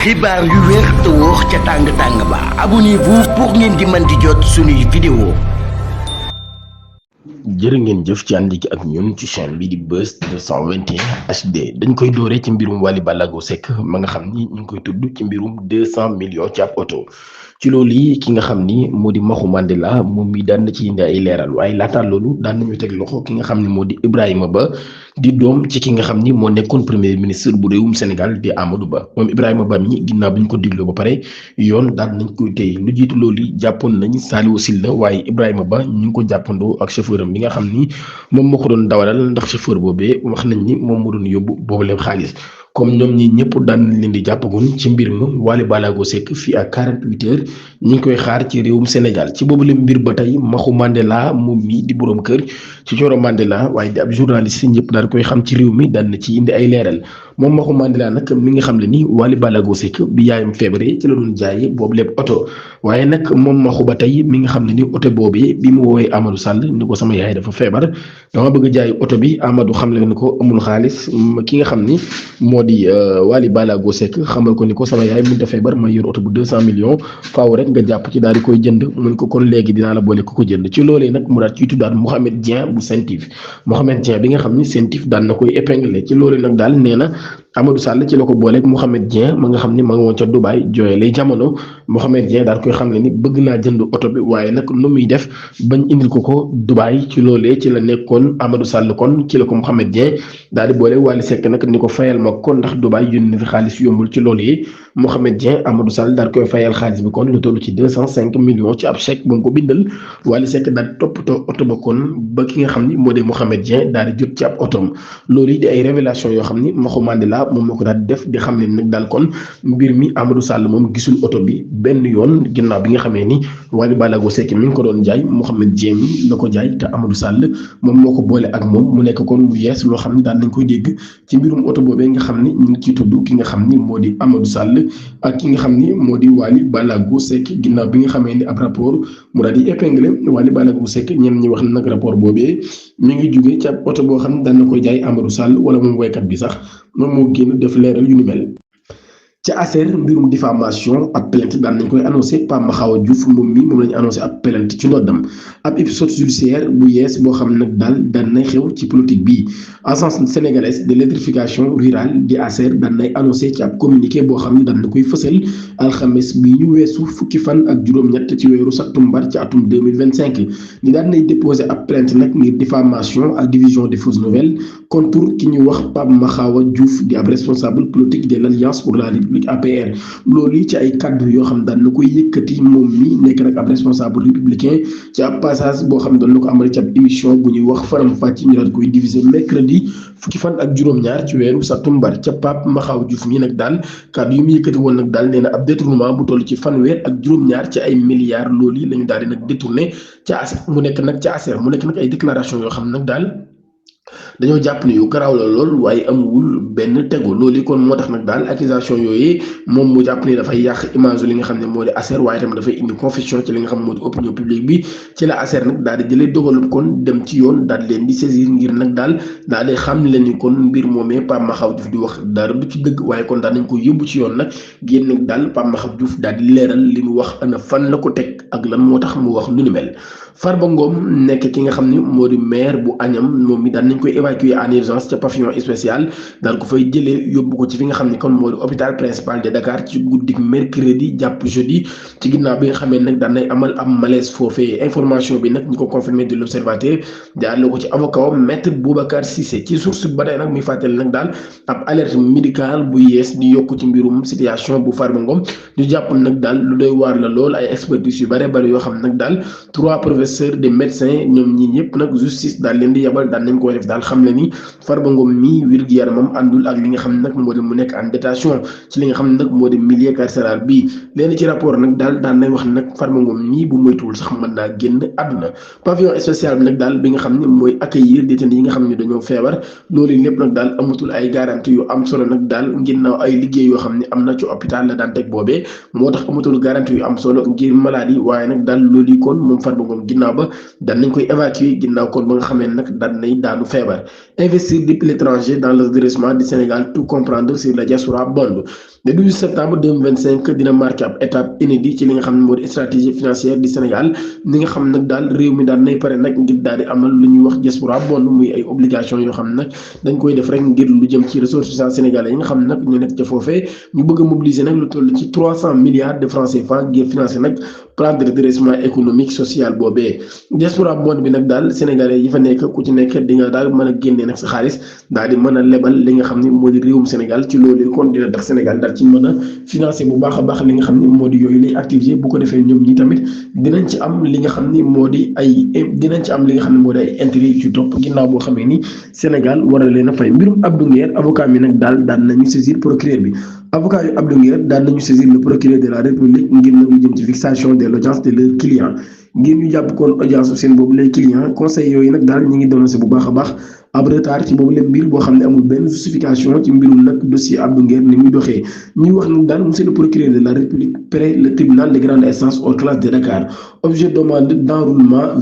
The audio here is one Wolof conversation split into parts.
xibaar yu wér te wóor ca tàng-tàng ba abonnez-vous pour ngeen di mën di jot suñuy vidéo. jërë ngeen jëf ci ànd ak ñun ci chaîne bi di Buzz 221 HD dañ koy dooree ci mbirum Wally Ballago Seck ma nga xam ni ñu ngi koy tudd ci mbirum 200 millions ci ab oto ci loolu yi ki nga xam ni moo di Maxu Mandela moom mi daan na ci indi ay leeral waaye laataa loolu daan nañu teg loxo ki nga xam ni moo di Ibrahima Ba di doom ci ki nga xam ni moo nekkoon premier ministre bu réewum Sénégal di Amadou Ba moom Ibrahima Ba mi ginnaaw bi ñu ko digloo ba pare yoon daan nañ koy téye lu jiitu loolu jàppoon nañ Saliou Sylla waaye Ibrahima Ba ñu ngi ko jàppandoo ak chauffeur am bi nga xam ni moom moo ko doon dawalal ndax chauffeur boobee wax nañ ni moom moo doon yóbbu boobu leen xaalis comme ñoom ñi ñëpp daan nañ leen di jàppagun ci mbir ma Wally Ballago Seck fii ak 48 heures ñi ngi koy xaar ci réewum Sénégal ci boobu leen mbir ba tey Maxu Mandela moom mi di boroom kër ci Coro Mandela waaye di ab journaliste ñëpp daal koy xam ci réew mi daan na ci indi ay leeral moom Maxu Mandela nag mi nga xam ne ni Wally Ballago Seck bi yaayam feebaree ci la doon jaayee boobu lépp oto waaye nag moom Maxu ba tey mi nga xam ne ni oto boobee bi mu woowee Amadou Sall ni ko sama yaay dafa feebar dama bëgg a jaay oto bi Amadou xam le ni ko amul xaalis ki nga xam ni moo di Wally Ballago Seck xamal ko ni ko sama yaay mënut a feebar may yor oto bu 200 millions faaw rek nga jàpp ci daal di koy jënd mun ko kon léegi dinaa la boole ko jënd ci loolee nag mu daal ciy tuddaat Mouhamed Dieng bu Sentif Mouhamed Dieng bi nga xam ni Sentif daan na koy épinglé ci loolee nag daal nee na Amadou Sall ci la ko booleeg Mouhamed Dieng ma nga xam ni ma nga woon ca Dubaay jooye lay jamono Mouhamed Dieng daal koy xam ne ni bëgg naa jënd oto bi waaye nag nu muy def bañ indil ko Dubaay ci loolee ci la nekkoon Amadou Sall kon ci la ko Mouhamed Dieng daal di boole Wally Seck nag ni ko fayal ma kon ndax Dubaay yónni fi xaalis yombul ci loolu yi Mouhamed Dieng Amadou Sall daal koy fayal xaalis bi kon lu toll ci 205 millions ci ab chèque ba nga ko bindal Wally Seck daal toppatoo oto ba kon ba ki nga xam ni moo di Mouhamed Dieng daal di jot ci ab otom loolu yi di ay révélation yoo xam ni Maxu Mandela moom moo ko daal di def di xam ne nag daal kon mbir mi Amadou Sall moom gisul oto bi benn yoon ginnaaw bi nga xamee ni Wally Ballago Seck mi ngi ko doon jaay Mouhamed Dieng mi la ko jaay te Amadou Sall moom moo ko boole ak moom mu nekk kon mu yees loo xam ni daal nañ koy dégg ci mbirum oto boobee nga xam ni ñu ngi ciy tudd ki nga xam ni moo di Amadou Sall ak ki nga xam ni moo di Wally Ballago Seck ginnaaw bi nga xamee ni ab rapport mu daal di épinglé Wally Ballago Seck ñenn ñi wax na nag rapport boobee mi ngi jugee ci ab oto boo xam ne daan na koy jaay Amadou Sall wala moom woykat bi sax moom moo génn def leeral yu ni mel. ci affaire mbirum diffamation ab plainte daan nañ koy annoncé Pape Mahawa Diouf moom lañu annoncé ab plainte ci ndoddam ab épisode judiciaire bu yees boo xam nag daal daan nay xew ci politique bi agence sénégalaise de l'électrification rurale di ASER daan nay annoncé ci ab communiqué boo xam ne daan na koy fësal alxames bi ñu weesu fukki fan ak juróom-ñett ci weeru sattumbar ci atum 2025 ni daan nay déposé ab plainte nag ngir diffamation ak division des fausses nouvelles contre ki ñu wax Pape Mahawa Diouf di ab responsable politique de l'Alliance pour la République APR loolu ci ay cadre yoo xam daan na koy yëkkati moom mi nekk nag ab responsable républicain ci ab passage boo xam ne doon na ko amal ci ab émission bu ñuy wax faram fàcc ñu daal koy diviser mercredi fukki fan ak juróom-ñaar ci weeru sattumbar ca Pape Mahawa Diouf mi nag daal kàddu yi mu yëkkati woon nag daal nee na ab détournement bu toll ci fanweer ak juróom-ñaar ci ay milliards loolu yi la ñu daal di nag détourné ca ASER mu nekk nag ca ASER mu nekk nag ay déclaration yoo xam nag daal dañoo jàpp ne yu garaaw la lool waaye amul benn tegu loolu kon moo tax nag daal accusation yooyu moom mu jàpp ne dafay yàq image li nga xam ne moo di ASER waaye tamit dafay indi confusion ci li nga xam ne moo di opinion publique bi ci la ASER nag daal di jëlee dogalub kon dem ci yoon daal di leen di saisir ngir nag daal di xam leen ni kon mbir moomee Pape Mahawa Diouf di wax dara du ci dëgg waaye kon daal nañ ko yóbbu ci yoon nag génn nag daal Pape Mahawa Diouf daal di leeral li mu wax ana fan la ko teg ak lan moo tax mu wax lu ni mel. Farba Ngom nekk ki nga xam ni moo di maire bu Agnam moom mi daan nañ koy évacuer en urgence ca pavillon spécial daal ko fay jëlee yóbbu ko ci fi nga xam ni kon moo di hôpital principal de Dakar ci guddik mercredi jàpp jeudi ci ginnaaw bi nga xamee nag daan nay amal am malaise foofee information bi nag ñi ko confirmé de l'observateur jaarale ko ci avocat maître Boubacar Cissé ci source ba tey nag muy fàttali nag daal ab alerte médicale bu yees di yokku ci mbirum situation bu Farba Ngom ñu jàpp nag daal lu doy waar la lool ay expertise yu bare yoo xam nag daal professeur des médecins ñoom ñi ñëpp nag justice daal leen di yabal daal nañ koy def daal xam le ni Farba Ngom mii wér-gu-yaramam àndul ak li nga xam ne nag moo di mu nekk en détention ci li nga xam ne nag moo di milieu carcéral bii leen ci rapport nag daal daan nañ wax ne nag Farba Ngom mii bu moytuwul sax mën naa génn àdduna pavillon spécial bi nag daal bi nga xam ne mooy accueillir détenus yi nga xam ne dañoo feebar loolu lépp nag daal amatul ay garantie yu am solo nag daal ginnaaw ay liggéey yoo xam ne am na ci hôpital la daan teg boobee moo tax amatul garantie yu am solo ngir maladie waaye nag daal loolu kon moom Farba Ngom ginnaaw ba daan nañ koy évacuer ginnaaw kon ba nga xamee nag daan nañ daanu feebar investir depuis l'étranger dans le redressement du Sénégal tout comprendre sur la diaspora bond le 12 septembre 2025 dina marqué ab étape inédite ci li nga xam ne moo di stratégie financière du Sénégal ni nga xam nag daal réew mi daal nay pare nag ngir daal di amal lu ñuy wax diaspora bond muy ay obligation yoo xam ne nag dañ koy def rek ngir lu jëm ci ressources sénégalais yi nga xam ne nag ñu nekk ca foofee ñu bëgg a mobiliser nag lu toll ci 300 milliards de francs CFA ngir financer nag plan de redressement économique social boobee diaspora bond bi nag daal sénégalais yi fa nekk ku ci nekk di nga daal mën a génnee nag sa xaalis daal di mën a lebal li nga xam ne moo di réewum Sénégal ci loolu kon dina tax Sénégal daal ci mën a financer bu baax a baax li nga xam ne moo di yooyu lay activités bu ko defee ñoom ñi tamit dinañ ci am li nga xam ni moo di ay dinañ ci am li nga xam ne moo di ay intérêt yu ci topp ginnaaw boo xamee ni Sénégal war a leen a fay mbirum Abdou Nguer avocat mi nag daal daan nañu saisir procureur bi avocat yu Abdou Nguer daan nañu saisir le procureur de la République ngir nag lu jëm ci fixation de l'audience de leurs clients ngir ñu jàpp koon audience seen boobu les clients conseil yooyu nag daal ñu ngi dénoncé bu baax a baax ab retard ci boobu leen mbir boo xam ne amul benn justification ci mbirum nag dossier Abdou Nguer ni muy doxee ñuy wax nag daal monsieur le procureur de la République près le tribunal de grande instance hors classe de Dakar objet demande d'enrôlement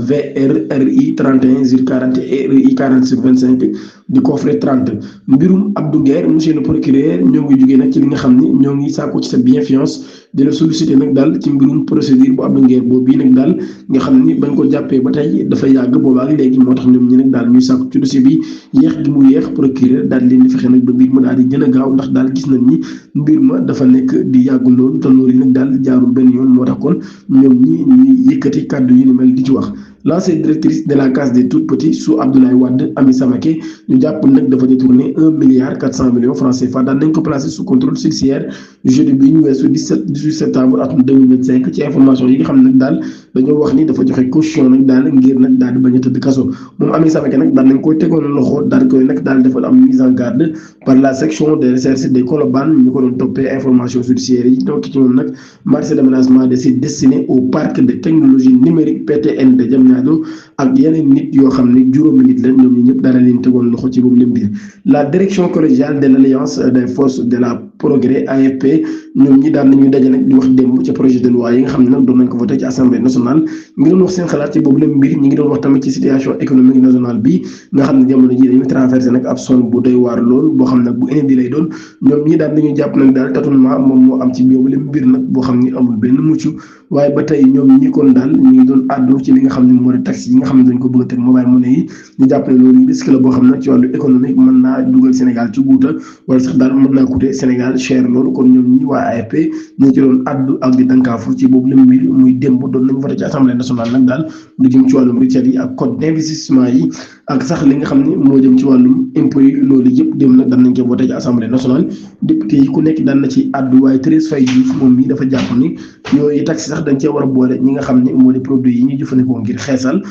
VRRI 31 040 et RI 4625 du coffret 30 mbirum Abdou Nguer monsieur le procureur ñoo ngi jógee nag ci li nga xam ni ñoo ngi sàkku ci sa bienfiance di la solliciter nag daal ci mbirum procédure bu Abdou Nguer boobu bii nag daal nga xam ni bañ ko jàppee ba tey dafa yàgg boobaak léegi moo tax ñoom ñi nag daal ñuy sàkku ci dossier bi yéex gi mu yéex procureur daal leen di fexe nag ba mbir ma daal di gën a gaaw ndax daal gis nañ ni mbir ma dafa nekk di yàgg loolu te loolu yi nag daal jaarul benn yoon moo tax kon ñoom ñi ñuy yëkkati kàddu yu ni mel di ci wax l'ancienne directrice de la case des tout petits sous Abdoulaye Wade Ami Samaké ñu jàpp nag dafa détourné 1,4 milliard francs CFA daan nañ ko placé sous contrôle judiciaire jeudi bi ñu weesu 18 septembre atum 2025 ci information yi nga xam ne nag daal dañoo wax ni dafa joxe caution nag daal ngir nag daal di bañ a tëdd kaso moom Ami Samaké nag daan nañ koy tegoon loxo daal koy nag daal defal am mise en garde par la section de recherche de Colobane ñu ko doon toppee information judiciaire yi donc ci moom nag marché d'aménagement des sites destiné au parc de technologie numérique PTN de Diamniadio ak yeneen nit yoo xam ne juróomi nit la ñoom ñi ñëpp dara leen tegoon loxo ci boobu leen mbir la direction collégiale de l'Alliance des forces de la progrès AFP ñoom ñi daan nañuy daje nag di wax démb ci projet de loi yi nga xam ne nag doon nañ ko voté ci assemblée nationale ñi ngi doon wax seen xalaat ci boobu leen mbir ñi ngi doon wax tamit ci situation économique nationale bi nga xam ne jamono ji dañuy traversé nag ab zone bu doy waar lool boo xam ne bu inédit lay doon ñoom ñi daan nañuy jàpp nag daal tâtonnement moom moo am ci boobu leen mbir nag boo xam ne amul benn mucc waaye ba tey ñoom ñi kon daal ñu ngi doon àddu ci li nga xam ne moo di taxe yi nga xam ne dañ ko bëgg a teg mobile money yi ñu jàpp ne loolu risque la boo xam ne ci wàllu économique mën naa dugal Sénégal ci guuta wala sax daal mën naa coûter Sénégal cher loolu kon ñoom ñi waa AFP ñu ci doon àddu ak di dankaafu ci boobu la mbir muy démb doon nañu voté ci assemblée nationale nag daal lu jëm ci wàllum recettes yi ak code d'investissement yi ak sax li nga xam ne moo jëm ci wàllum impôt yi loolu yëpp dem nag daan nañ ko voté ci assemblée nationale député yi ku nekk daan na ci àddu waaye Thérèse Faye Diouf moom mii dafa jàpp ni yooyu taxi sax dañ cee war a boole ñi nga xam ne moo di produit yi ñuy jëfandikoo ngir xeesal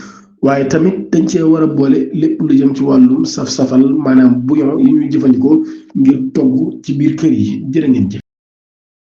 waaye tamit dañ cee war a boole lépp lu jëm ci wàllum saf-safal maanaam bouillon yi ñuy jëfandikoo ngir togg ci biir kër yi jërë ngeen jëf